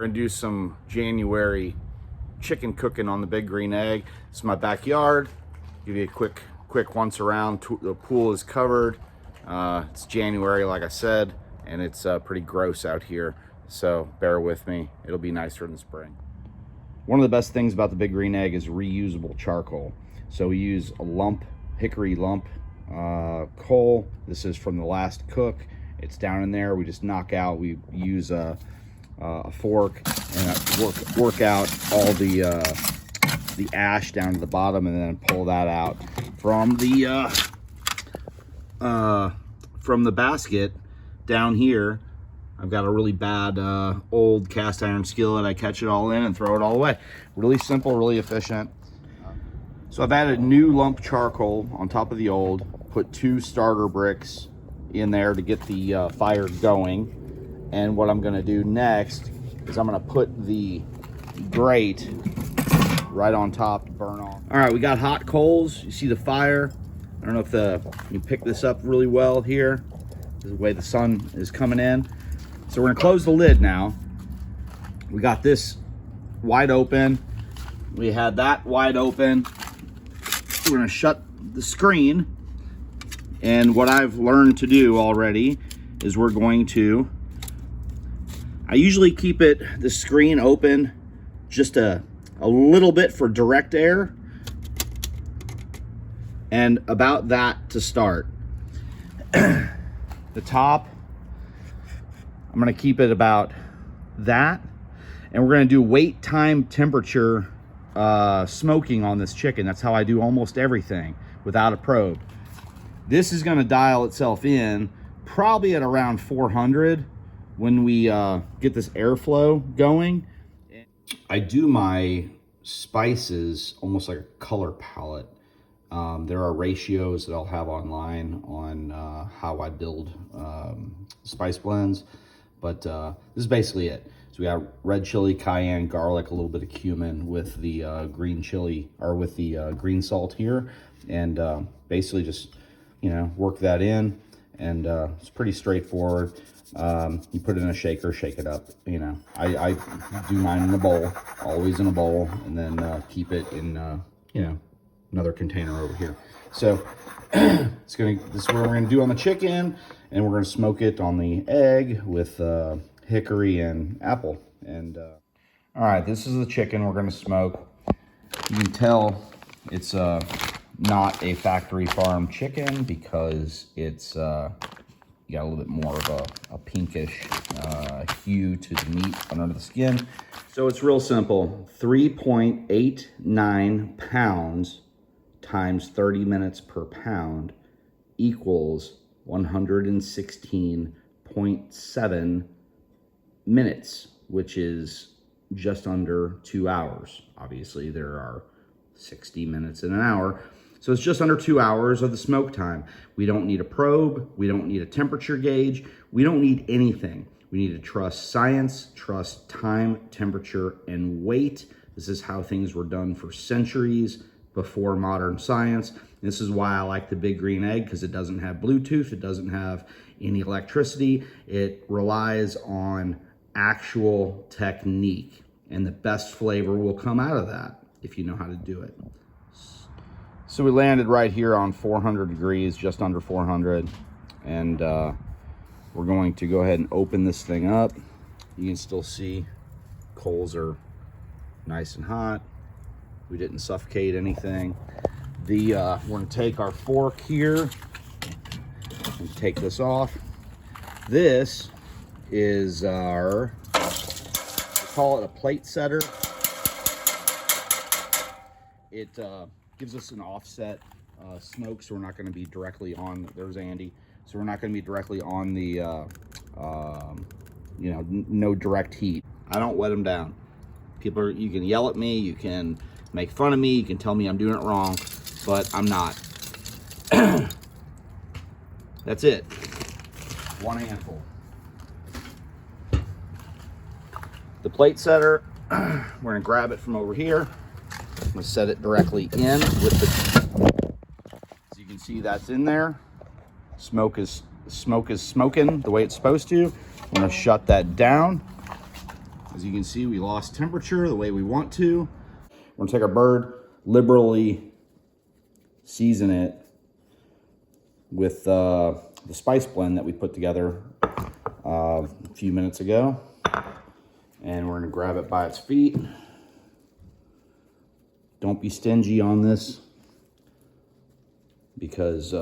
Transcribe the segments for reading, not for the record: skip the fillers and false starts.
We're gonna do some January chicken cooking on the Big Green Egg. This is my backyard. Give you a quick once around. The pool is covered. It's January, like I said, and it's pretty gross out here. So bear with me. It'll be nicer in the spring. One of the best things about the Big Green Egg is reusable charcoal. So we use a hickory lump coal. This is from the last cook. It's down in there. We just knock out. We use a fork and work out all the ash down to the bottom, and then pull that out from the basket down here. I've got a really bad old cast iron skillet. I catch it all in and throw it all away. Really simple, really efficient. So I've added new lump charcoal on top of the old, put 2 starter bricks in there to get the fire going. And what I'm gonna do next is I'm gonna put the grate right on top to burn off. All right, we got hot coals. You see the fire. I don't know if you pick this up really well here. This is the way the sun is coming in. So we're gonna close the lid now. We got this wide open. We had that wide open. We're gonna shut the screen. And what I've learned to do already is we're going to, I usually keep the screen open just a little bit for direct air, and about that to start. The top, I'm gonna keep it about that, and we're gonna do wait time temperature smoking on this chicken. That's how I do almost everything without a probe. This is gonna dial itself in probably at around 400 when we get this airflow going. I do my spices almost like a color palette. There are ratios that I'll have online on how I build spice blends, but this is basically it. So we got red chili, cayenne, garlic, a little bit of cumin with the green chili, or with the green salt here, and basically just, work that in, and it's pretty straightforward. You put it in a shaker, shake it up. I do mine in a bowl, always in a bowl, and then keep it in another container over here. So this is what we're gonna do on the chicken, and we're gonna smoke it on the egg with hickory and apple. And all right, this is the chicken we're gonna smoke. You can tell it's not a factory farm chicken because it's you got a little bit more of a pinkish hue to the meat under the skin. So it's real simple. 3.89 pounds times 30 minutes per pound equals 116.7 minutes, which is just under 2 hours. Obviously, there are 60 minutes in an hour. So it's just under 2 hours of the smoke time. We don't need a probe. We don't need a temperature gauge. We don't need anything. We need to trust science, trust time, temperature, and weight. This is how things were done for centuries before modern science. This is why I like the Big Green Egg, because it doesn't have Bluetooth. It doesn't have any electricity. It relies on actual technique, and the best flavor will come out of that if you know how to do it. So we landed right here on 400 degrees, just under 400, and we're going to go ahead and open this thing up. You can still see coals are nice and hot. We didn't suffocate anything. We're gonna take our fork here and take this off. This is our, we call it a plate setter. It gives us an offset smoke, so we're not going to be directly on, there's Andy, so we're not going to be directly on the no direct heat. I don't wet them down. You can yell at me, you can make fun of me, you can tell me I'm doing it wrong, but I'm not. That's it. One handful. The plate setter, we're going to grab it from over here. I'm gonna set it directly in with the, as you can see, that's in there. Smoke is smoking the way it's supposed to. I'm gonna shut that down. As you can see, we lost temperature the way we want to. We're gonna take our bird, liberally season it with the spice blend that we put together a few minutes ago. And we're gonna grab it by its feet. Don't be stingy on this, because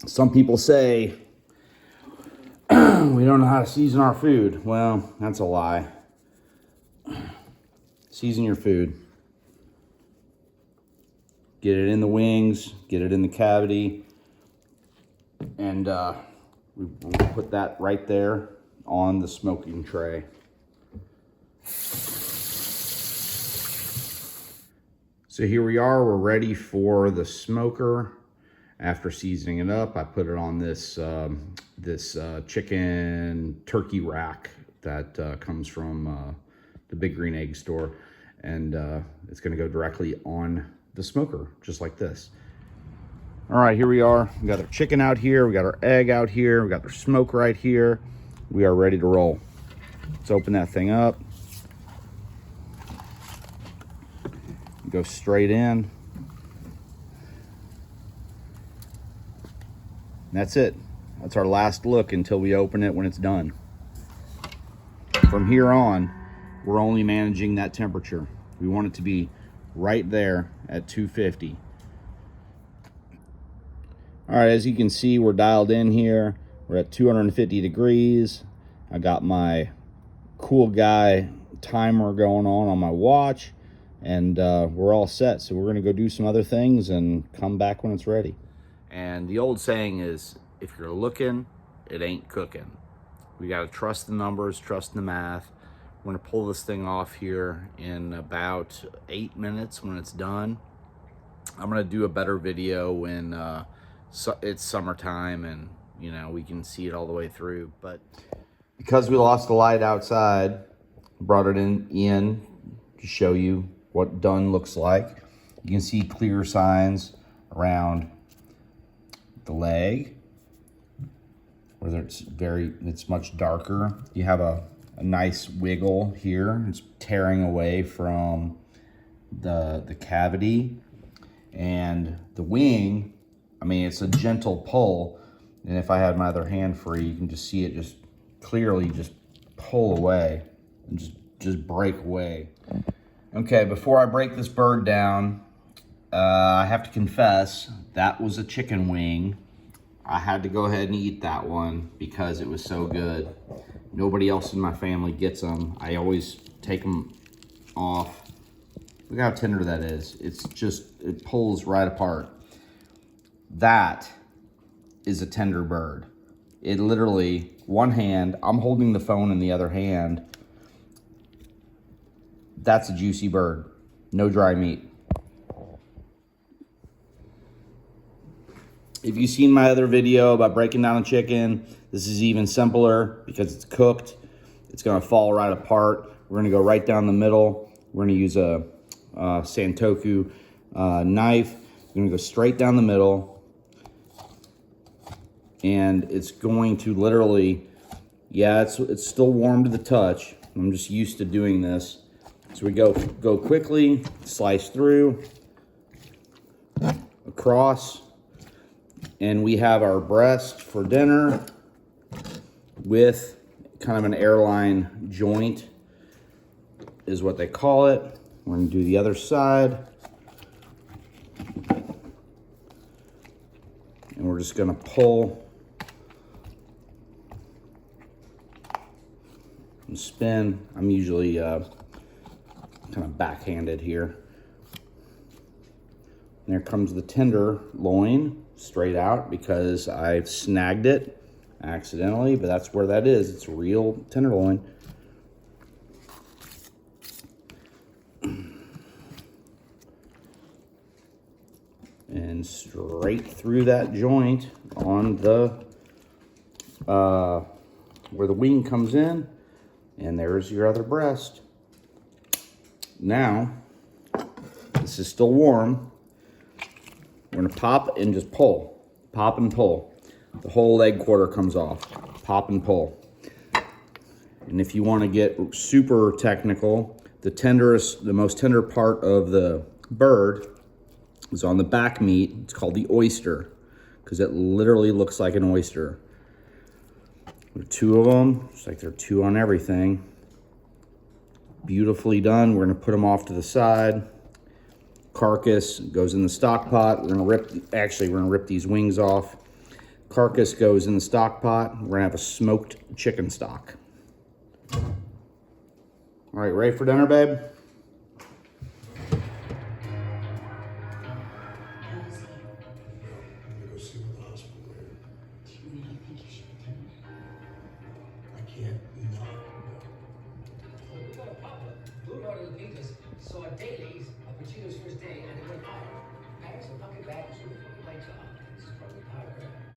some people say we don't know how to season our food. Well, that's a lie. Season your food. Get it in the wings, get it in the cavity, and we put that right there on the smoking tray. So here we are, we're ready for the smoker. After seasoning it up, I put it on this chicken turkey rack that comes from the Big Green Egg store. And it's gonna go directly on the smoker, just like this. All right, here we are. We got our chicken out here, we got our egg out here, we got our smoke right here. We are ready to roll. Let's open that thing up. Go straight in. That's it. That's our last look until we open it when it's done. From here on, we're only managing that temperature. We want it to be right there at 250. All right, as you can see, we're dialed in here. We're at 250 degrees. I got my cool guy timer going on my watch, and we're all set. So we're gonna go do some other things and come back when it's ready. And the old saying is, if you're looking, it ain't cooking. We gotta trust the numbers, trust the math. We're gonna pull this thing off here in about 8 minutes when it's done. I'm gonna do a better video when it's summertime and we can see it all the way through. But because we lost the light outside, brought it in to show you what done looks like. You can see clear signs around the leg, where it's much darker. You have a nice wiggle here. It's tearing away from the cavity, and the wing, I mean, it's a gentle pull. And if I had my other hand free, you can just see it just clearly just pull away and just break away. Okay, before I break this bird down, I have to confess, that was a chicken wing. I had to go ahead and eat that one because it was so good. Nobody else in my family gets them. I always take them off. Look how tender that is. It pulls right apart. That is a tender bird. It literally, one hand, I'm holding the phone in the other hand. That's a juicy bird. No dry meat. If you've seen my other video about breaking down a chicken, this is even simpler because it's cooked. It's gonna fall right apart. We're gonna go right down the middle. We're gonna use a Santoku knife. We're gonna go straight down the middle. And it's going to literally, yeah, it's still warm to the touch. I'm just used to doing this. So we go quickly, slice through, across, and we have our breast for dinner with kind of an airline joint is what they call it. We're gonna do the other side. And we're just gonna pull and spin. I'm usually kind of backhanded here. And there comes the tenderloin straight out because I've snagged it accidentally, but that's where that is. It's real tenderloin. And straight through that joint on the where the wing comes in, and there's your other breast. Now, this is still warm. We're gonna pop and just pull. Pop and pull. The whole leg quarter comes off. Pop and pull. And if you want to get super technical, the most tender part of the bird is on the back meat. It's called the oyster because it literally looks like an oyster. There are 2 of them, just like there are 2 on everything. Beautifully done. We're going to put them off to the side. Carcass goes in the stock pot. We're going to rip these wings off. Carcass goes in the stock pot. We're going to have a smoked chicken stock. All right, ready for dinner, babe?